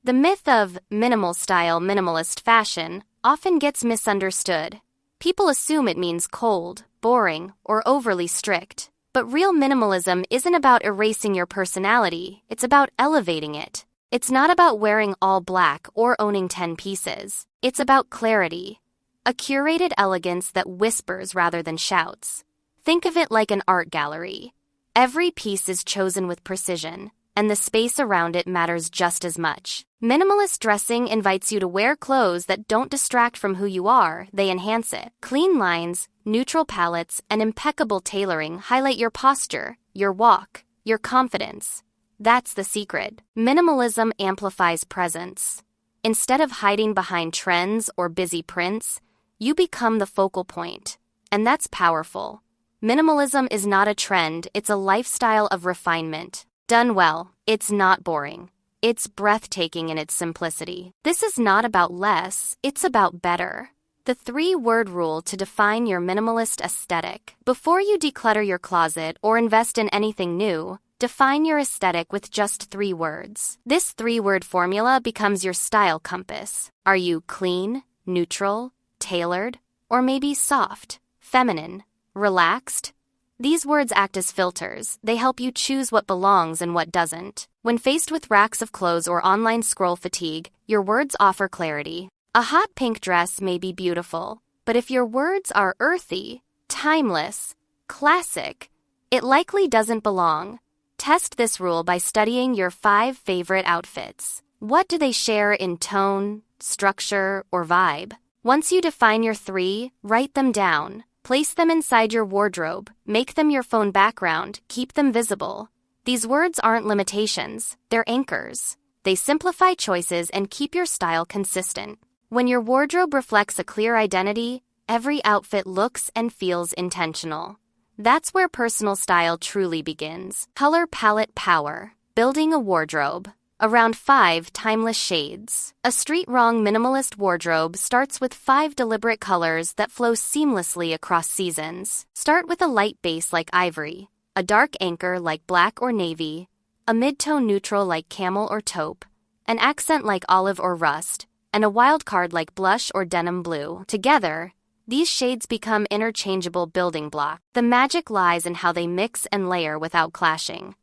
The myth of minimal style, minimalist fashion often gets misunderstood. People assume it means cold, boring, or overly strict. But real minimalism isn't about erasing your personality, it's about elevating it. It's not about wearing all black or owning 10 pieces. It's about clarity. A curated elegance that whispers rather than shouts. Think of it like an art gallery. Every piece is chosen with precision, and the space around it matters just as much. Minimalist dressing invites you to wear clothes that don't distract from who you are, they enhance it. Clean lines, neutral palettes, and impeccable tailoring highlight your posture, your walk, your confidence. That's the secret. Minimalism amplifies presence. Instead of hiding behind trends or busy prints, you become the focal point. And that's powerful. Minimalism is not a trend, it's a lifestyle of refinement. Done well, it's not boring. It's breathtaking in its simplicity. This is not about less, it's about better. The 3-word rule to define your minimalist aesthetic. Before you declutter your closet or invest in anything new, define your aesthetic with just 3 words. This 3-word formula becomes your style compass. Are you clean, neutral, tailored, or maybe soft, feminine, relaxed? These words act as filters. They help you choose what belongs and what doesn't. When faced with racks of clothes or online scroll fatigue, your words offer clarity. A hot pink dress may be beautiful, but if your words are earthy, timeless, classic, it likely doesn't belong. Test this rule by studying your 5 favorite outfits. What do they share in tone, structure, or vibe? Once you define your 3, write them down. Place them inside your wardrobe, make them your phone background, keep them visible. These words aren't limitations, they're anchors. They simplify choices and keep your style consistent. When your wardrobe reflects a clear identity, every outfit looks and feels intentional. That's where personal style truly begins. Color palette power. Building a wardrobe. Around 5 timeless shades. A street-wrong minimalist wardrobe starts with 5 deliberate colors that flow seamlessly across seasons. Start with a light base like ivory, a dark anchor like black or navy, a mid-tone neutral like camel or taupe, an accent like olive or rust, and a wild card like blush or denim blue. Together, these shades become interchangeable building blocks. The magic lies in how they mix and layer without clashing.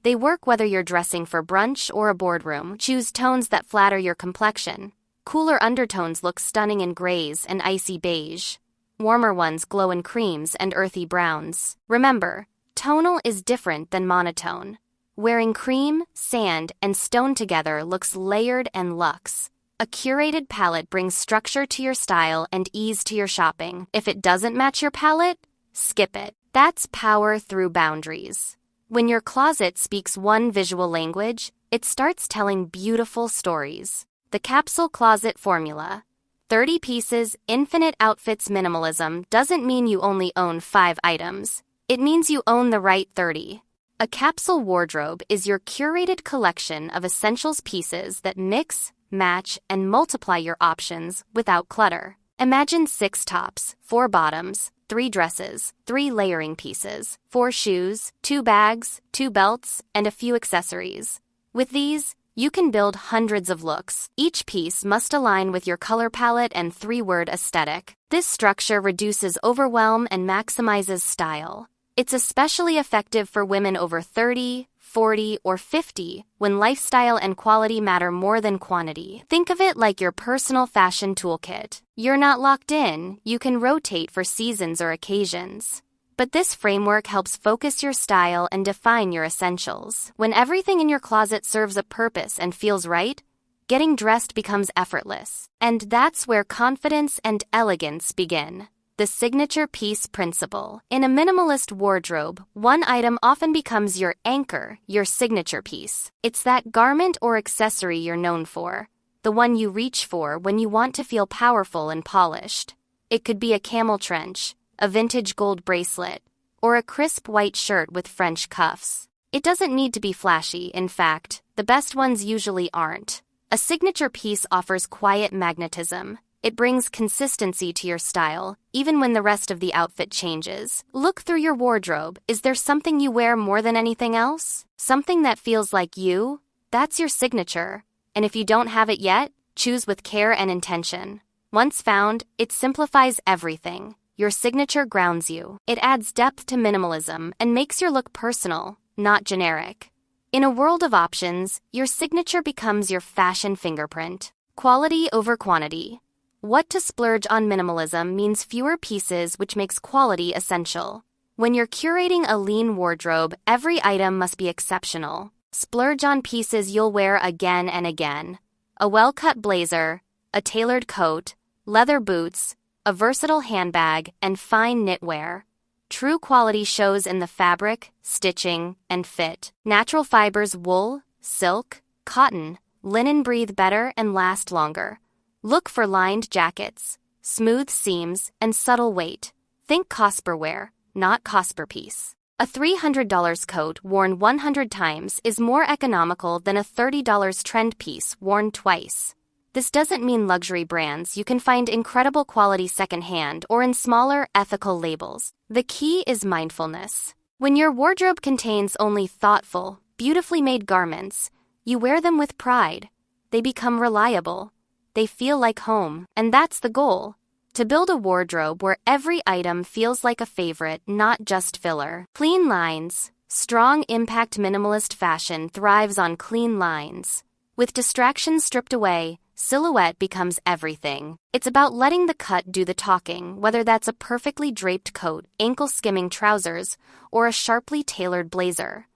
They work whether you're dressing for brunch or a boardroom. Choose tones that flatter your complexion. Cooler undertones look stunning in grays and icy beige. Warmer ones glow in creams and earthy browns. Remember, tonal is different than monotone. Wearing cream, sand, and stone together looks layered and luxe. A curated palette brings structure to your style and ease to your shopping. If it doesn't match your palette, skip it. That's power through boundaries. When your closet speaks one visual language, it starts telling beautiful stories. The capsule closet formula. 30 pieces, infinite outfits. Minimalism doesn't mean you only own 5 items. It means you own the right 30. A capsule wardrobe is your curated collection of essentials pieces that mix, match, and multiply your options without clutter. Imagine 6 tops, 4 bottoms, 3 dresses, 3 layering pieces, 4 shoes, 2 bags, 2 belts, and a few accessories. With these, you can build hundreds of looks. Each piece must align with your color palette and 3-word aesthetic. This structure reduces overwhelm and maximizes style. It's especially effective for women over 30, 40, or 50, when lifestyle and quality matter more than quantity. Think of it like your personal fashion toolkit. You're not locked in, you can rotate for seasons or occasions. But this framework helps focus your style and define your essentials. When everything in your closet serves a purpose and feels right, getting dressed becomes effortless. And that's where confidence and elegance begin. The signature piece principle. In a minimalist wardrobe, one item often becomes your anchor, your signature piece. It's that garment or accessory you're known for, the one you reach for when you want to feel powerful and polished. It could be a camel trench, a vintage gold bracelet, or a crisp white shirt with French cuffs. It doesn't need to be flashy, in fact, the best ones usually aren't. A signature piece offers quiet magnetism. It brings consistency to your style, even when the rest of the outfit changes. Look through your wardrobe. Is there something you wear more than anything else? Something that feels like you? That's your signature. And if you don't have it yet, choose with care and intention. Once found, it simplifies everything. Your signature grounds you. It adds depth to minimalism and makes your look personal, not generic. In a world of options, your signature becomes your fashion fingerprint. Quality over quantity. What to splurge on minimalism means fewer pieces, which makes quality essential. When you're curating a lean wardrobe, every item must be exceptional. Splurge on pieces you'll wear again and again. A well-cut blazer, a tailored coat, leather boots, a versatile handbag, and fine knitwear. True quality shows in the fabric, stitching, and fit. Natural fibers, wool, silk, cotton, linen breathe better and last longer. Look for lined jackets, smooth seams, and subtle weight. Think cost per wear, not cost per piece. A $300 coat worn 100 times is more economical than a $30 trend piece worn twice. This doesn't mean luxury brands. You can find incredible quality secondhand or in smaller, ethical labels. The key is mindfulness. When your wardrobe contains only thoughtful, beautifully made garments, you wear them with pride. They become reliable. They feel like home, and that's the goal. To build a wardrobe where every item feels like a favorite, not just filler. Clean lines. Strong impact minimalist fashion thrives on clean lines. With distractions stripped away, silhouette becomes everything. It's about letting the cut do the talking, whether that's a perfectly draped coat, ankle-skimming trousers, or a sharply tailored blazer.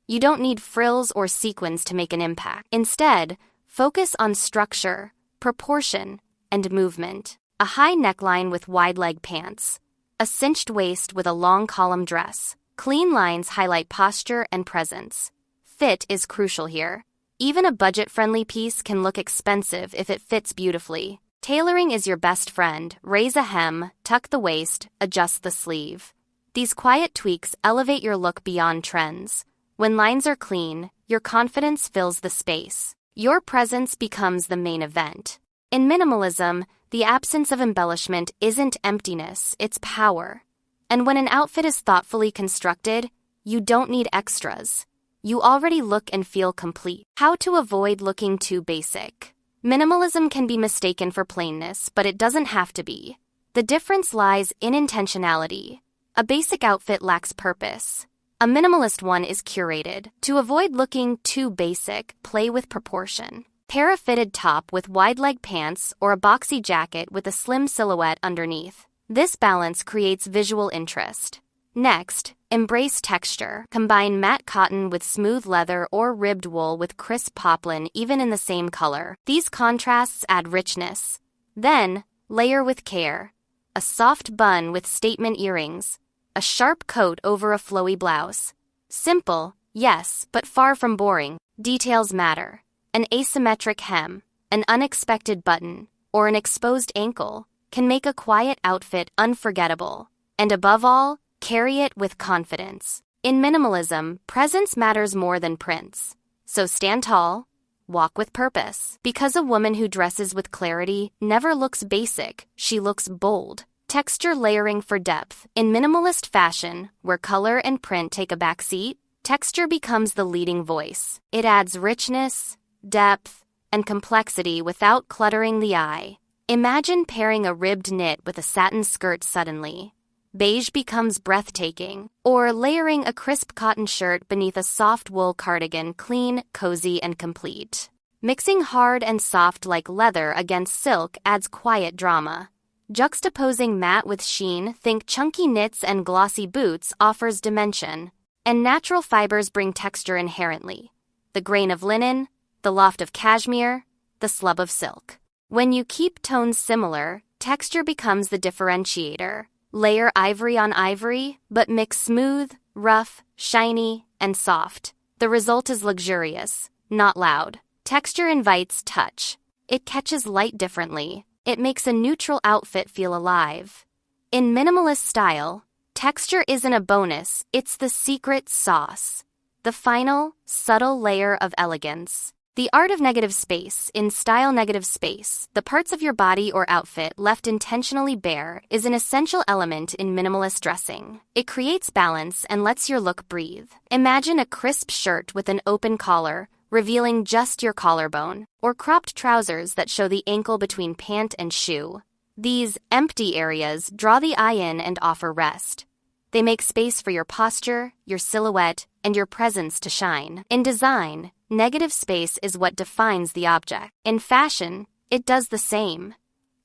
You don't need frills or sequins to make an impact. Instead, focus on structure, proportion, and movement. A high neckline with wide leg pants. A cinched waist with a long column dress. Clean lines highlight posture and presence. Fit is crucial here. Even a budget-friendly piece can look expensive if it fits beautifully. Tailoring is your best friend. Raise a hem, tuck the waist, adjust the sleeve. These quiet tweaks elevate your look beyond trends. When lines are clean, your confidence fills the space. Your presence becomes the main event. In minimalism, the absence of embellishment isn't emptiness, it's power. And when an outfit is thoughtfully constructed, you don't need extras. You already look and feel complete. How to avoid looking too basic. Minimalism can be mistaken for plainness, but it doesn't have to be. The difference lies in intentionality. A basic outfit lacks purpose. A minimalist one is curated. To avoid looking too basic, play with proportion. Pair a fitted top with wide leg pants or a boxy jacket with a slim silhouette underneath. This balance creates visual interest. Next, embrace texture. Combine matte cotton with smooth leather or ribbed wool with crisp poplin, even in the same color. These contrasts add richness. Then, layer with care. A soft bun with statement earrings. A sharp coat over a flowy blouse. Simple, yes, but far from boring. Details matter. An asymmetric hem, an unexpected button, or an exposed ankle can make a quiet outfit unforgettable. And above all, carry it with confidence. In minimalism, presence matters more than prints. So stand tall, walk with purpose. Because a woman who dresses with clarity never looks basic, she looks bold. Texture layering for depth. In minimalist fashion, where color and print take a backseat, texture becomes the leading voice. It adds richness, depth, and complexity without cluttering the eye. Imagine pairing a ribbed knit with a satin skirt suddenly. Beige becomes breathtaking. Or layering a crisp cotton shirt beneath a soft wool cardigan, clean, cozy, and complete. Mixing hard and soft like leather against silk adds quiet drama. Juxtaposing matte with sheen, think chunky knits and glossy boots, offers dimension. And natural fibers bring texture inherently. The grain of linen, the loft of cashmere, the slub of silk. When you keep tones similar, texture becomes the differentiator. Layer ivory on ivory, but mix smooth, rough, shiny, and soft. The result is luxurious, not loud. Texture invites touch. It catches light differently. It makes a neutral outfit feel alive. In minimalist style, texture isn't a bonus, it's the secret sauce. The final, subtle layer of elegance. The art of negative space. In style negative space, the parts of your body or outfit left intentionally bare is an essential element in minimalist dressing. It creates balance and lets your look breathe. Imagine a crisp shirt with an open collar, revealing just your collarbone, or cropped trousers that show the ankle between pant and shoe. These empty areas draw the eye in and offer rest. They make space for your posture, your silhouette, and your presence to shine. In design, negative space is what defines the object. In fashion, it does the same.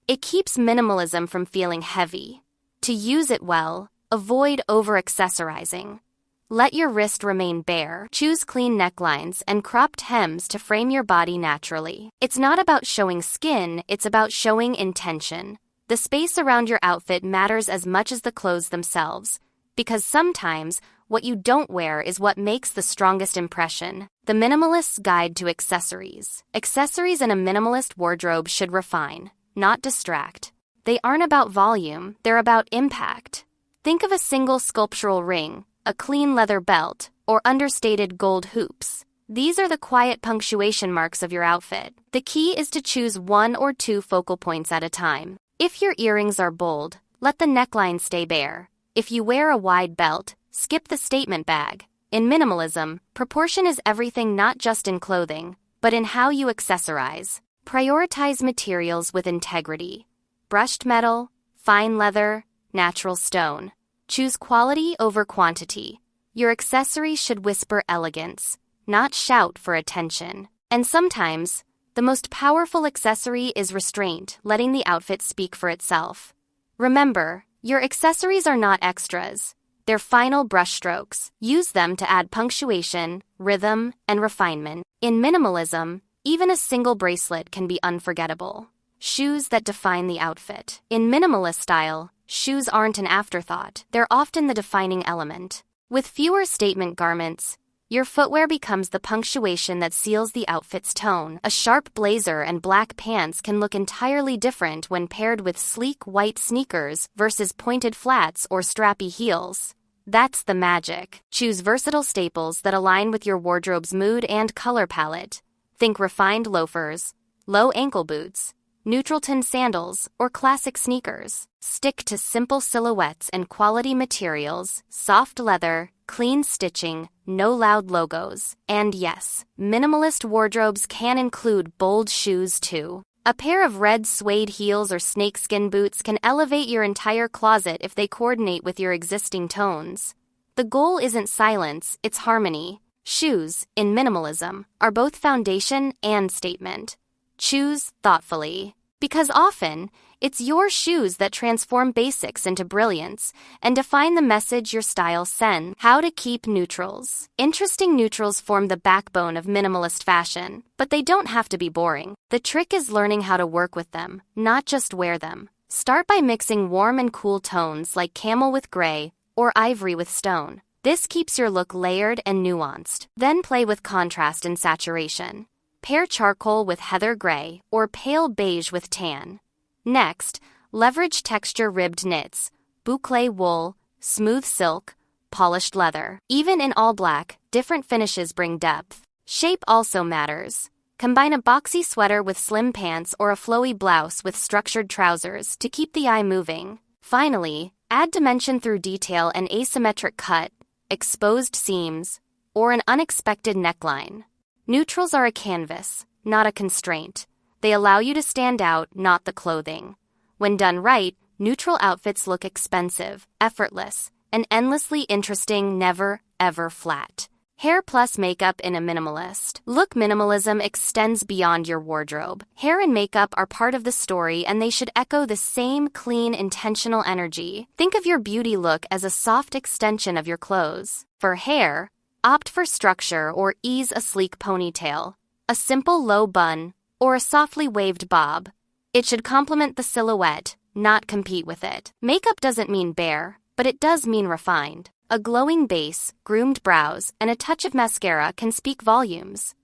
It keeps minimalism from feeling heavy. To use it well, avoid over-accessorizing. Let your wrist remain bare. Choose clean necklines and cropped hems to frame your body naturally. It's not about showing skin, it's about showing intention. The space around your outfit matters as much as the clothes themselves, because sometimes what you don't wear is what makes the strongest impression. The Minimalist's Guide to Accessories. Accessories in a minimalist wardrobe should refine, not distract. They aren't about volume, they're about impact. Think of a single sculptural ring, a clean leather belt, or understated gold hoops. These are the quiet punctuation marks of your outfit. The key is to choose one or two focal points at a time. If your earrings are bold, let the neckline stay bare. If you wear a wide belt, skip the statement bag. In minimalism, proportion is everything, not just in clothing, but in how you accessorize. Prioritize materials with integrity. Brushed metal, fine leather, natural stone. Choose quality over quantity. Your accessories should whisper elegance, not shout for attention. And sometimes, the most powerful accessory is restraint, letting the outfit speak for itself. Remember, your accessories are not extras. They're final brushstrokes. Use them to add punctuation, rhythm, and refinement. In minimalism, even a single bracelet can be unforgettable. Shoes that define the outfit. In minimalist style, shoes aren't an afterthought. They're often the defining element. With fewer statement garments, your footwear becomes the punctuation that seals the outfit's tone. A sharp blazer and black pants can look entirely different when paired with sleek white sneakers versus pointed flats or strappy heels. That's the magic. Choose versatile staples that align with your wardrobe's mood and color palette. Think refined loafers, low ankle boots, neutral tone sandals, or classic sneakers. Stick to simple silhouettes and quality materials, soft leather, clean stitching, no loud logos. And yes, minimalist wardrobes can include bold shoes too. A pair of red suede heels or snakeskin boots can elevate your entire closet if they coordinate with your existing tones. The goal isn't silence, it's harmony. Shoes, in minimalism, are both foundation and statement. Choose thoughtfully, because often, it's your shoes that transform basics into brilliance and define the message your style sends. How to keep neutrals. Interesting neutrals form the backbone of minimalist fashion, but they don't have to be boring. The trick is learning how to work with them, not just wear them. Start by mixing warm and cool tones like camel with gray or ivory with stone. This keeps your look layered and nuanced. Then play with contrast and saturation. Pair charcoal with heather gray or pale beige with tan. Next, leverage texture ribbed knits, boucle wool, smooth silk, polished leather. Even in all black, different finishes bring depth. Shape also matters. Combine a boxy sweater with slim pants or a flowy blouse with structured trousers to keep the eye moving. Finally, add dimension through detail, an asymmetric cut, exposed seams, or an unexpected neckline. Neutrals are a canvas, not a constraint. They allow you to stand out, not the clothing. When done right, neutral outfits look expensive, effortless, and endlessly interesting, never, ever flat. Hair plus makeup in a minimalist. Look, minimalism extends beyond your wardrobe. Hair and makeup are part of the story, and they should echo the same clean, intentional energy. Think of your beauty look as a soft extension of your clothes. For hair, opt for structure or ease, a sleek ponytail, a simple low bun, or a softly waved bob. It should complement the silhouette, not compete with it. Makeup doesn't mean bare, but it does mean refined. A glowing base, groomed brows, and a touch of mascara can speak volumes.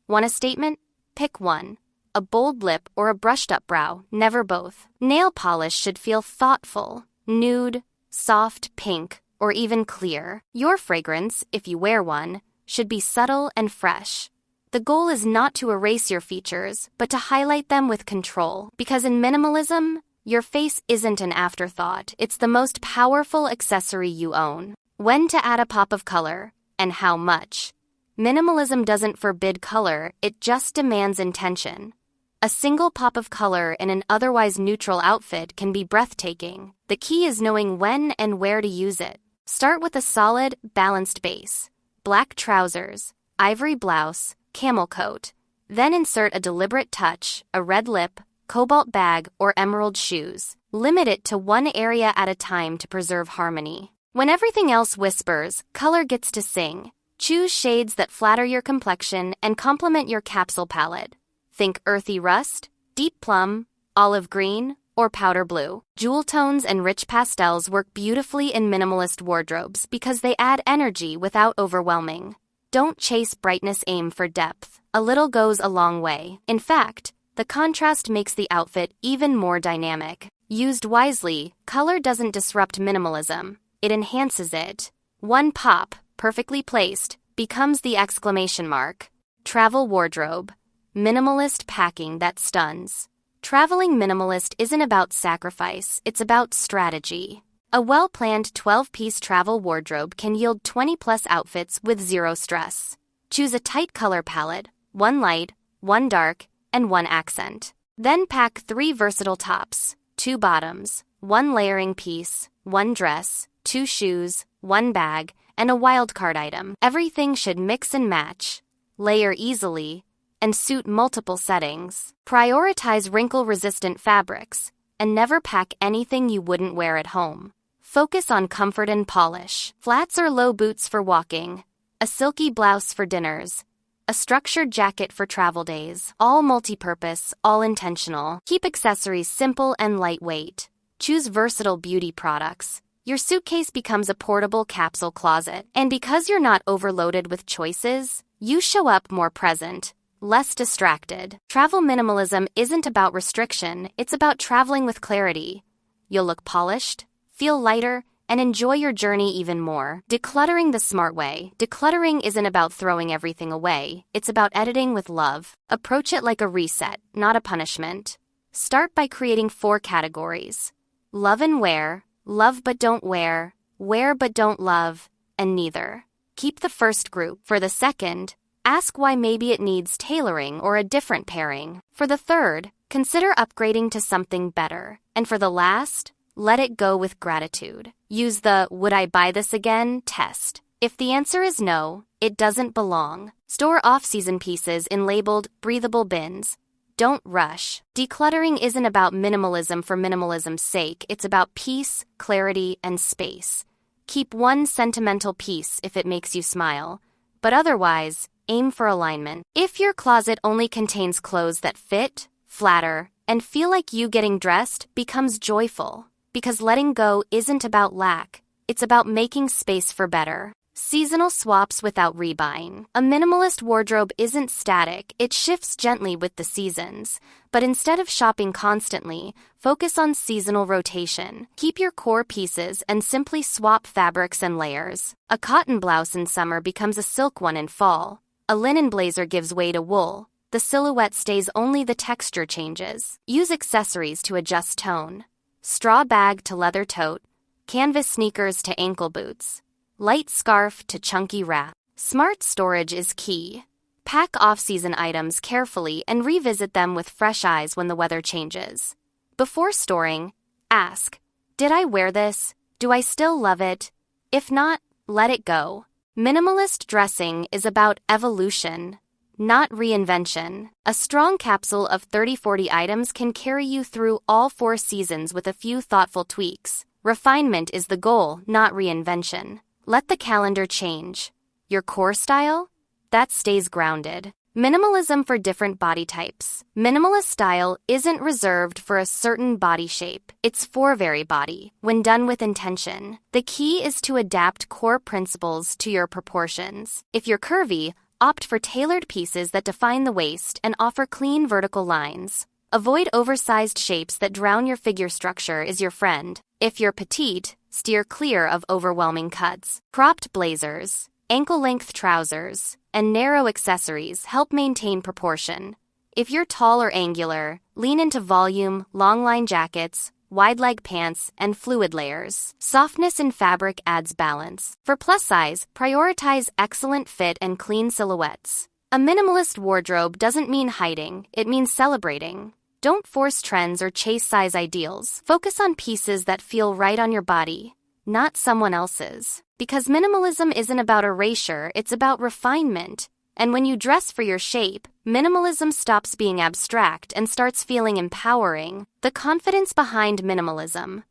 Want a statement? Pick one. A bold lip or a brushed-up brow, never both. Nail polish should feel thoughtful, nude, soft, pink, or even clear. Your fragrance, if you wear one, should be subtle and fresh. The goal is not to erase your features, but to highlight them with control. Because in minimalism, your face isn't an afterthought. It's the most powerful accessory you own. When to add a pop of color, and how much. Minimalism doesn't forbid color, it just demands intention. A single pop of color in an otherwise neutral outfit can be breathtaking. The key is knowing when and where to use it. Start with a solid, balanced base. Black trousers, ivory blouse, camel coat. Then insert a deliberate touch, a red lip, cobalt bag, or emerald shoes. Limit it to one area at a time to preserve harmony. When everything else whispers, color gets to sing. Choose shades that flatter your complexion and complement your capsule palette. Think earthy rust, deep plum, olive green, or powder blue. Jewel tones and rich pastels work beautifully in minimalist wardrobes because they add energy without overwhelming. Don't chase brightness, aim for depth. A little goes a long way. In fact, the contrast makes the outfit even more dynamic. Used wisely, color doesn't disrupt minimalism, it enhances it. One pop, perfectly placed, becomes the exclamation mark. Travel wardrobe. Minimalist packing that stuns. Traveling minimalist isn't about sacrifice, it's about strategy. A well-planned 12-piece travel wardrobe can yield 20-plus outfits with zero stress. Choose a tight color palette, one light, one dark, and one accent. Then pack 3 versatile tops, 2 bottoms, 1 layering piece, 1 dress, 2 shoes, 1 bag, and a wildcard item. Everything should mix and match, layer easily, and suit multiple settings. Prioritize wrinkle-resistant fabrics, and never pack anything you wouldn't wear at home. Focus on comfort and polish. Flats or low boots for walking, a silky blouse for dinners, a structured jacket for travel days. All multi-purpose, all intentional. Keep accessories simple and lightweight. Choose versatile beauty products. Your suitcase becomes a portable capsule closet. And because you're not overloaded with choices, you show up more present, less distracted. Travel minimalism isn't about restriction, it's about traveling with clarity. You'll look polished, feel lighter, and enjoy your journey even more. Decluttering the smart way. Decluttering isn't about throwing everything away, it's about editing with love. Approach it like a reset, not a punishment. Start by creating 4 categories. Love and wear, love but don't wear but don't love, and neither. Keep the first group. For the second, ask why maybe it needs tailoring or a different pairing. For the third, consider upgrading to something better. And for the last, let it go with gratitude. Use the "would I buy this again" test. If the answer is no, it doesn't belong. Store off-season pieces in labeled, breathable bins. Don't rush. Decluttering isn't about minimalism for minimalism's sake, it's about peace, clarity, and space. Keep one sentimental piece if it makes you smile, but otherwise, aim for alignment. If your closet only contains clothes that fit, flatter, and feel like you getting dressed becomes joyful. Because letting go isn't about lack, it's about making space for better. Seasonal swaps without rebuying. A minimalist wardrobe isn't static, it shifts gently with the seasons. But instead of shopping constantly, focus on seasonal rotation. Keep your core pieces and simply swap fabrics and layers. A cotton blouse in summer becomes a silk one in fall. A linen blazer gives way to wool. The silhouette stays, only the texture changes. Use accessories to adjust tone. Straw bag to leather tote, canvas sneakers to ankle boots, light scarf to chunky wrap. Smart storage is key. Pack off-season items carefully and revisit them with fresh eyes when the weather changes. Before storing, ask, did I wear this? Do I still love it? If not, let it go. Minimalist dressing is about evolution, not reinvention. A strong capsule of 30-40 items can carry you through all 4 seasons with a few thoughtful tweaks. Refinement is the goal, not reinvention. Let the calendar change. Your core style? That stays grounded. Minimalism for different body types. Minimalist style isn't reserved for a certain body shape. It's for every body, when done with intention. The key is to adapt core principles to your proportions. If you're curvy, opt for tailored pieces that define the waist and offer clean vertical lines. Avoid oversized shapes that drown your figure. Structure is your friend. If you're petite, steer clear of overwhelming cuts. Cropped blazers, ankle-length trousers, and narrow accessories help maintain proportion. If you're tall or angular, lean into volume, long-line jackets, wide leg pants, and fluid layers. Softness in fabric adds balance. For plus size, prioritize excellent fit and clean silhouettes. A minimalist wardrobe doesn't mean hiding, it means celebrating. Don't force trends or chase size ideals. Focus on pieces that feel right on your body, not someone else's. Because minimalism isn't about erasure, it's about refinement. And when you dress for your shape, minimalism stops being abstract and starts feeling empowering. The confidence behind minimalism.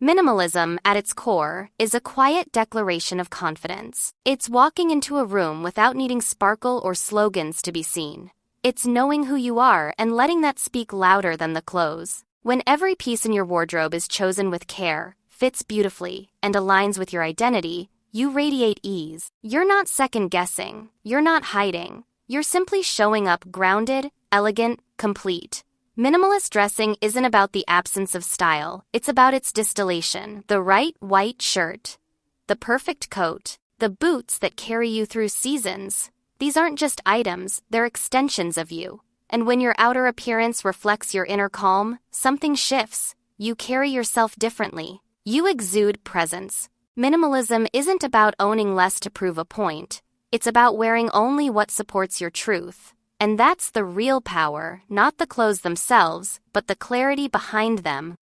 Minimalism, at its core, is a quiet declaration of confidence. It's walking into a room without needing sparkle or slogans to be seen. It's knowing who you are and letting that speak louder than the clothes. When every piece in your wardrobe is chosen with care, fits beautifully, and aligns with your identity, you radiate ease. You're not second-guessing. You're not hiding. You're simply showing up grounded, elegant, complete. Minimalist dressing isn't about the absence of style. It's about its distillation. The right white shirt, the perfect coat, the boots that carry you through seasons. These aren't just items, they're extensions of you. And when your outer appearance reflects your inner calm, something shifts. You carry yourself differently. You exude presence. Minimalism isn't about owning less to prove a point. It's about wearing only what supports your truth. And that's the real power, not the clothes themselves, but the clarity behind them.